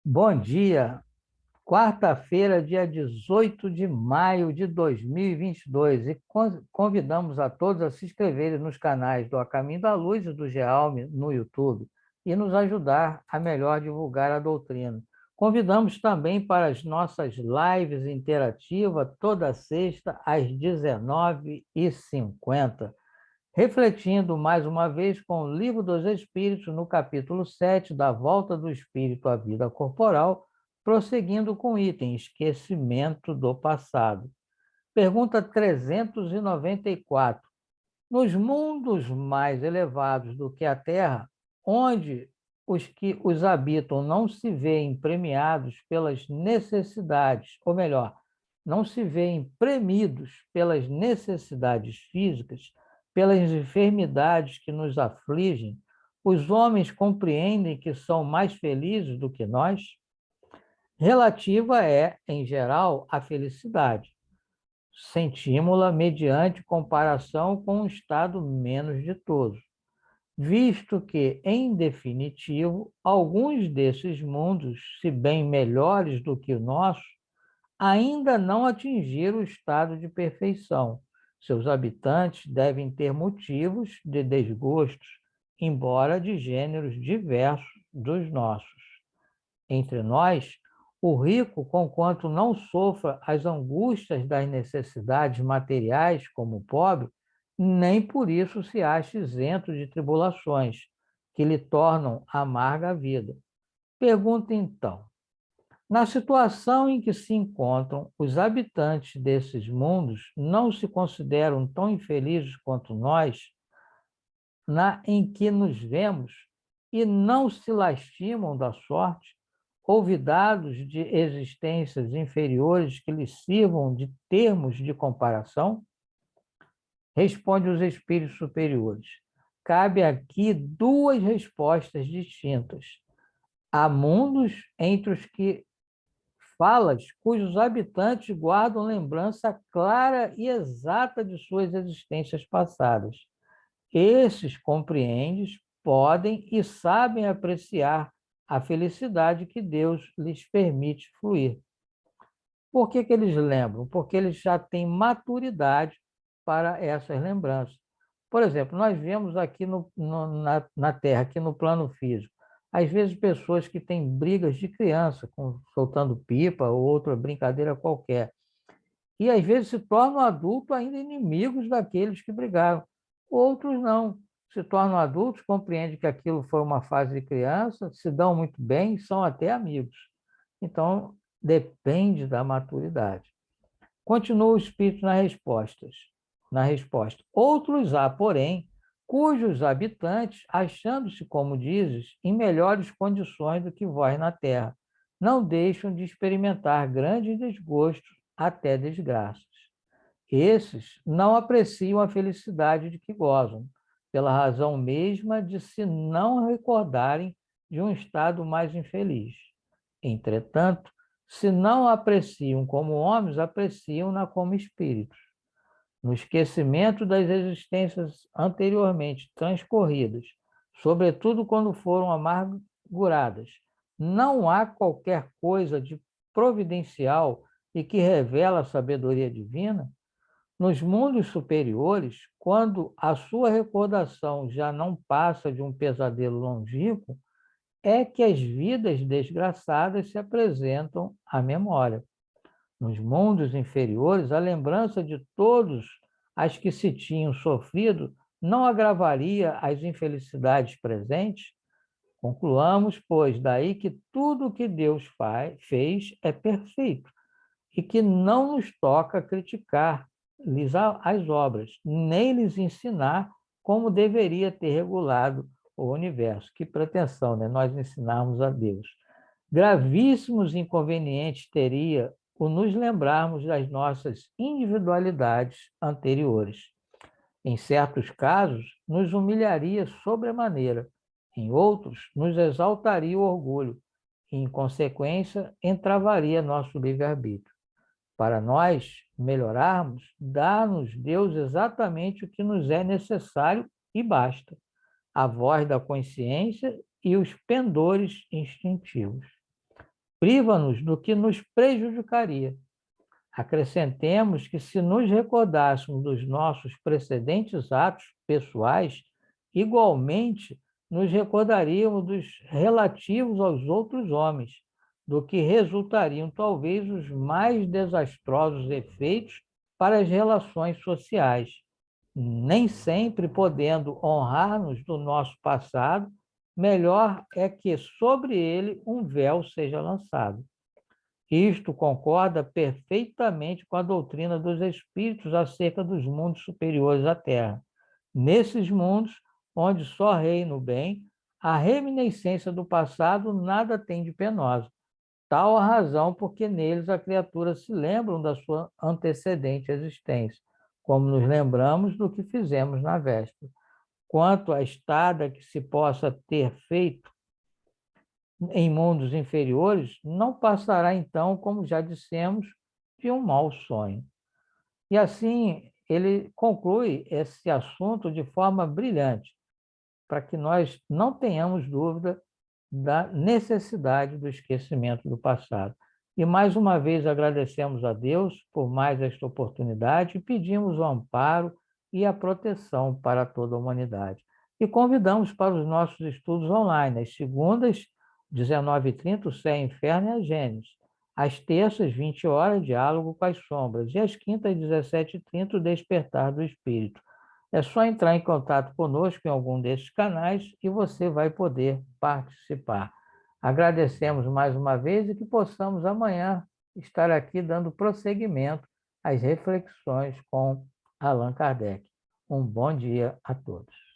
Bom dia, quarta-feira, dia 18 de maio de 2022, e convidamos a todos a se inscreverem nos canais do A Caminho da Luz e do Gealme no YouTube e nos ajudar a melhor divulgar a doutrina. Convidamos também para as nossas lives interativas toda sexta às 19h50, refletindo mais uma vez com o Livro dos Espíritos, no capítulo 7 da volta do espírito à vida corporal, prosseguindo com o item esquecimento do passado. Pergunta 394. Nos mundos mais elevados do que a Terra, onde os que os habitam não se veem premiados pelas necessidades, ou melhor, não se veem premidos pelas necessidades físicas, pelas enfermidades que nos afligem, os homens compreendem que são mais felizes do que nós? Relativa é, em geral, a felicidade. Sentimos-la mediante comparação com um estado menos ditoso, visto que, em definitivo, alguns desses mundos, se bem melhores do que o nosso, ainda não atingiram o estado de perfeição. Seus habitantes devem ter motivos de desgostos, embora de gêneros diversos dos nossos. Entre nós, o rico, conquanto não sofra as angústias das necessidades materiais como o pobre, nem por isso se acha isento de tribulações, que lhe tornam amarga a vida. Pergunta então: na situação em que se encontram, os habitantes desses mundos não se consideram tão infelizes quanto nós, em que nos vemos, e não se lastimam da sorte, olvidados de existências inferiores que lhes sirvam de termos de comparação? Responde os espíritos superiores. Cabe aqui duas respostas distintas. Há mundos entre os que falas cujos habitantes guardam lembrança clara e exata de suas existências passadas. Esses compreendes, podem e sabem apreciar a felicidade que Deus lhes permite fluir. Por que eles lembram? Porque eles já têm maturidade para essas lembranças. Por exemplo, nós vemos aqui na Terra, aqui no plano físico, às vezes pessoas que têm brigas de criança, soltando pipa ou outra brincadeira qualquer, e às vezes se tornam adultos ainda inimigos daqueles que brigaram. Outros não, se tornam adultos, compreendem que aquilo foi uma fase de criança, se dão muito bem, são até amigos. Então, depende da maturidade. Continua o espírito na resposta. Outros há, porém, cujos habitantes, achando-se, como dizes, em melhores condições do que vós na terra, não deixam de experimentar grandes desgostos, até desgraças. Esses não apreciam a felicidade de que gozam, pela razão mesma de se não recordarem de um estado mais infeliz. Entretanto, se não apreciam como homens, apreciam-na como espíritos. No esquecimento das existências anteriormente transcorridas, sobretudo quando foram amarguradas, não há qualquer coisa de providencial e que revela a sabedoria divina? Nos mundos superiores, quando a sua recordação já não passa de um pesadelo longínquo, é que as vidas desgraçadas se apresentam à memória. Nos mundos inferiores, a lembrança de todos as que se tinham sofrido não agravaria as infelicidades presentes? Concluamos, pois, daí que tudo o que Deus fez é perfeito e que não nos toca criticar-lhes as obras, nem lhes ensinar como deveria ter regulado o universo. Que pretensão, né? Nós ensinarmos a Deus. Gravíssimos inconvenientes teria o nos lembrarmos das nossas individualidades anteriores. Em certos casos, nos humilharia sobremaneira, em outros, nos exaltaria o orgulho, e, em consequência, entravaria nosso livre-arbítrio. Para nós melhorarmos, dá-nos Deus exatamente o que nos é necessário e basta: a voz da consciência e os pendores instintivos. priva-nos do que nos prejudicaria. Acrescentemos que, se nos recordássemos dos nossos precedentes atos pessoais, igualmente nos recordaríamos dos relativos aos outros homens, do que resultariam talvez os mais desastrosos efeitos para as relações sociais. Nem sempre podendo honrar-nos do nosso passado, melhor é que sobre ele um véu seja lançado. Isto concorda perfeitamente com a doutrina dos espíritos acerca dos mundos superiores à Terra. Nesses mundos, onde só reina o bem, a reminiscência do passado nada tem de penosa. Tal a razão porque neles as criaturas se lembram da sua antecedente existência, como nos lembramos do que fizemos na véspera. Quanto à estada que se possa ter feito em mundos inferiores, não passará então, como já dissemos, de um mau sonho. E assim ele conclui esse assunto de forma brilhante, para que nós não tenhamos dúvida da necessidade do esquecimento do passado. E mais uma vez agradecemos a Deus por mais esta oportunidade e pedimos o amparo e a proteção para toda a humanidade. E convidamos para os nossos estudos online, às segundas, 19h30, o Céu, Inferno e a Gênesis. Às terças, 20 horas, Diálogo com as Sombras. E às quintas, 17h30, o Despertar do Espírito. É só entrar em contato conosco em algum desses canais e você vai poder participar. Agradecemos mais uma vez e que possamos amanhã estar aqui dando prosseguimento às reflexões com Allan Kardec. Um bom dia a todos.